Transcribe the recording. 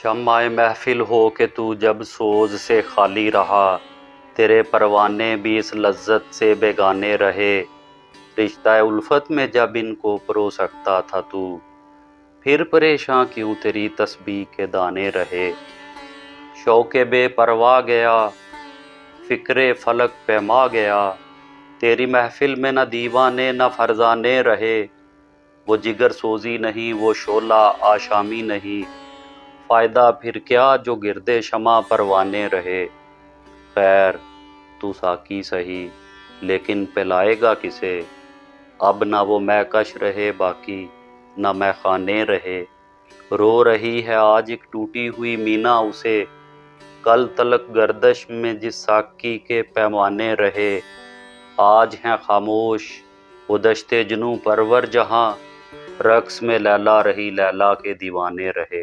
शम्माए महफिल हो के तू जब सोज से खाली रहा, तेरे परवाने भी इस लज्जत से बेगाने रहे। रिश्ता उल्फत में जब इनको परो सकता था तू, फिर परेशान क्यों तेरी तस्बीह के दाने रहे। शौक़े बेपरवाह गया, फिक्रे फलक पैमा गया, तेरी महफिल में न दीवाने न फरजाने रहे। वो जिगर सोजी नहीं, वो शोला आशामी नहीं, फ़ायदा फिर क्या जो गिरदे शमा परवाने रहे। खैर तू साकी सही, लेकिन पिलाएगा किसे। अब ना वो मैकश रहे बाकी, ना मैं खाने रहे। रो रही है आज एक टूटी हुई मीना उसे, कल तलक गर्दश में जिस साकी के पैमाने रहे। आज हैं खामोश वो दश्ते जुनू परवर जहाँ, रक्स में लैला रही लैला के दीवाने रहे।